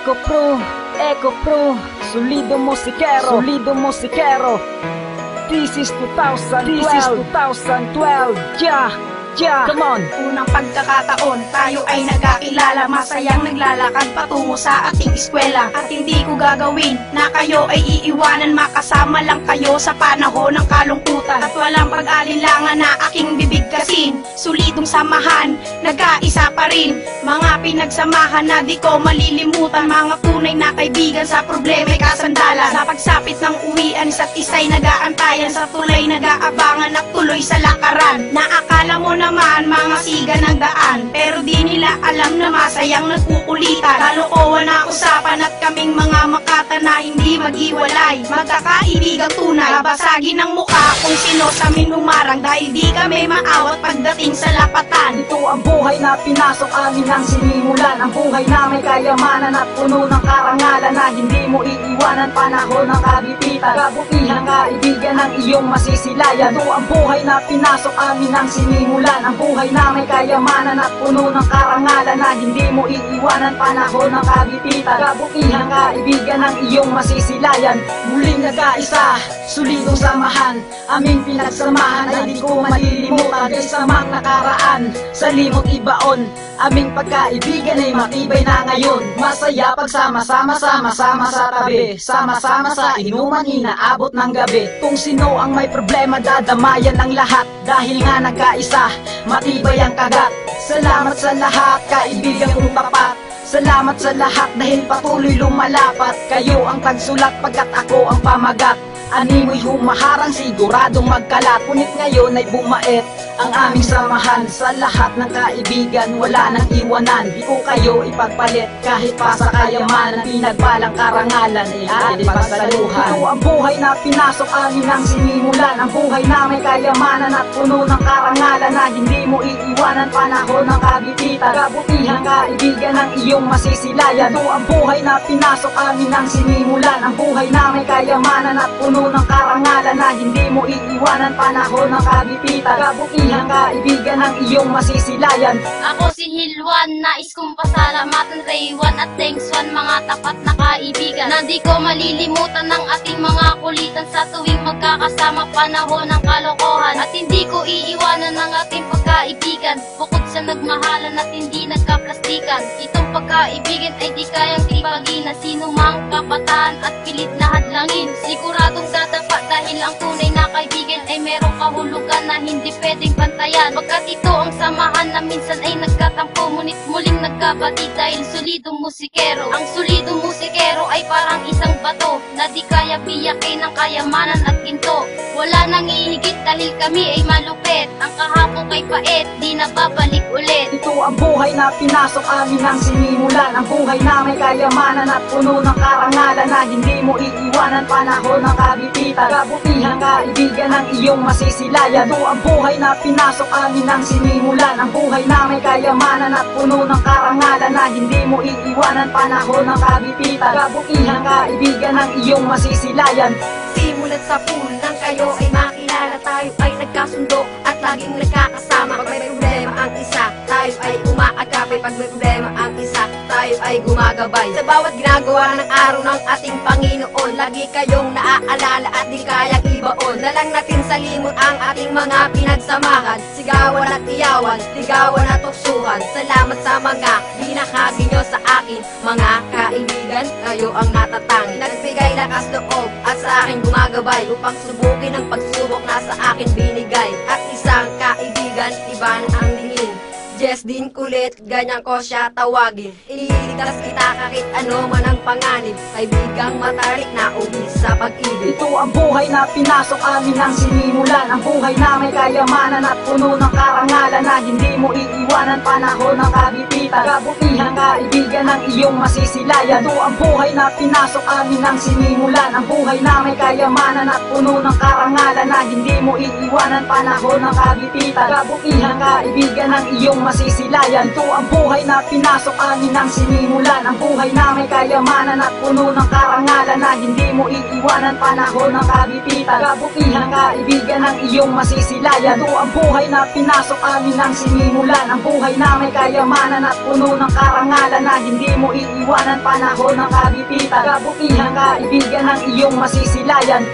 Eco Pro, solido musikero. This is 2012, yeah, come on. Unang pagkakataon, tayo ay nagkakilala. Masayang naglalakad patungo sa ating eskwela. At hindi ko gagawin na kayo ay iiwanan. Makasama lang kayo sa panahon ng kalungkutan. At walang pag-alinlangan na aking bibigkasin. Solidong samahan, nagkaisa pa rin. Mga pinagsamahan na di ko malilimutan. Mga tunay na kaibigan sa problema'y kasandalan. Sa pagsapit ng uwian, isa't isa'y nag-aantayan. Sa tulay nag-aabangan at tuloy sa lakaran. Naakala mo naman mga siga ng daan, pero di nila alam na masayang nagkukulitan. Kalokohan na usapan at kaming mga makata na hindi maghiwalay. Magkakaibigang tunay, basagin ng mukha kung sino sa amin humarang. Dahil di kami maawat pagdating sa lapatan. Ito ang buhay na pinasok amin ang sinimulan. Ang buhay na may kayamanan at puno ng karangalan na hindi mo iiwanan. Panahon ng kabibitan, kabutihang kaibigan ang iyong masisilayan. Ito ang buhay na pinasok amin ang sinimulan. Ang buhay na may kayamanan at puno ng karangalan na hindi mo iiwanan. Panahon ng kabibitan, kabutihang kaibigan ang iyong masisilayan. Muling nagkaisa, solidong samahan, aming pinagsamahan ay di ko malilimutan. Kaysamang nakaraan, sa limot ibaon, aming pagkaibigan ay matibay na ngayon. Masaya pagsama-sama sa tabi, sama-sama sa inuman inaabot ng gabi. Kung sino ang may problema dadamayan ng lahat. Dahil nga nagkaisa, matibay ang kagat. Salamat sa lahat, kaibigan kong tapat. Salamat sa lahat dahil patuloy lumalapat. Kayo ang tagsulat pagkat ako ang pamagat. Animoy humaharang, siguradong magkalat. Ngunit ngayon ay bumait ang aming samahan. Sa lahat ng kaibigan, wala nang iwanan. Di ko kayo ipagpalit kahit pa sa kayamanan. Pinagbalang karangalan ay ating pagsaluhan. Ito ang buhay na pinasok amin ang sinimulan. Ang buhay na may kayamanan at puno ng karangalan na hindi mo iiwanan. Panahon ng kabibitan, kabutihang kaibigan ang iyong masisilayan. Ito ang buhay na pinasok amin ang sinimulan. Ang buhay na may kayamanan at puno ng karangalan na hindi mo iiwanan. Panahon ng kabibitan, kabutihang kaibigan ang iyong masisilayan. Ako si Hilwan, nais kong pasalamatan Raywan at Tengswan, mga tapat na kaibigan na di ko malilimutan ng ating mga kulitan sa tuwing magkakasama panahon ng kalokohan. At hindi ko iiwanan ng ating pagkaibigan, bukod sa nagmahalan at hindi nagkaplastikan. Itong pagkaibigan ay di kayang tibagin na sino mang kabataan at pilit na hadlangin. Siguradong dadapat dahil ang tunay na kaibigan ay merong kahulugan na hindi pwedeng pantayan. Pagkat ito ang samahan na minsan ay nagkatampo, ngunit muling nagkabati dahil solidong musikero. Ang solidong musikero ay parang isang bato na di kaya biyakin ng kayamanan at ginto. Wala nang ihigit dahil kami ay malupit. Ang kahapon kay pait, di na babalik ulit. Ito ang buhay na pinasok amin ang sinimulan. Ang buhay na may kayamanan at puno ng karangalan na hindi mo iiwanan. Panahon ng kabibitan, kabutihang kaibigan ang iyong masisilayan. Ito ang buhay na pinasok amin ang sinimulan. Ang buhay na may kayamanan at puno ng karangalan na hindi mo iiwanan. Panahon ng kabibitan, kabutihang kaibigan ang iyong masisilayan. Simulat sa punan kayo ay makilala. Tayo ay nagkasundo at laging nagkakasama. Pag may problema ang isa, tayo ay umaagapi. Pag may problema ang isa, tayo ay gumagabay. Sa bawat ginagawa ng araw ng ating Panginoon, lagi kayong naaalala at di kayang ibaon. Nalang natin sa limot ang ating mga pinagsamahan. Sigawan at iyawan, ligawan at tuksuhan. Salamat sa mga binahagi nyo sa akin, mga kaibigan, kayo ang natatangi. Nagbigay lakas loob at sa akin gumagabay upang subukin ang pagsubok na sa akin binigay. At isang kaibigan, iba na ang lingin. Jess din kulit, ganyan ko siya tawagin. Ililigtas kita kahit ano man ang panganib. Kaibigang matalik na ubis sa pag-ibig. Ito ang buhay na pinasok amin ang sinimulan. Ang buhay na may kayamanan at puno ng karangalan na hindi mo iiwanan. Panahon ng kabibitan, kabutihang kaibigan ang iyong masisilayan. Ito ang buhay na pinasok amin ang sinimulan. Ang buhay na may kayamanan at puno ng karangalan na hindi mo iiwanan. Panahon ng kabibitan, kabutihang kaibigan ang iyong masisilayan. masisilayan. Ito ang buhay na pinasok, amin ang sinimulan. Ang buhay na may kayamanan at puno ng karangalan na hindi mo iiwanan panahon ng kagipitan. Kabutihan, kaibigan ang iyong masisilayan. Ito ang buhay na pinasok, amin ang sinimulan. Ang buhay na may kayamanan at puno ng karangalan na hindi mo iiwanan panahon ng kagipitan. Kabutihan, kaibigan ang iyong masisilayan.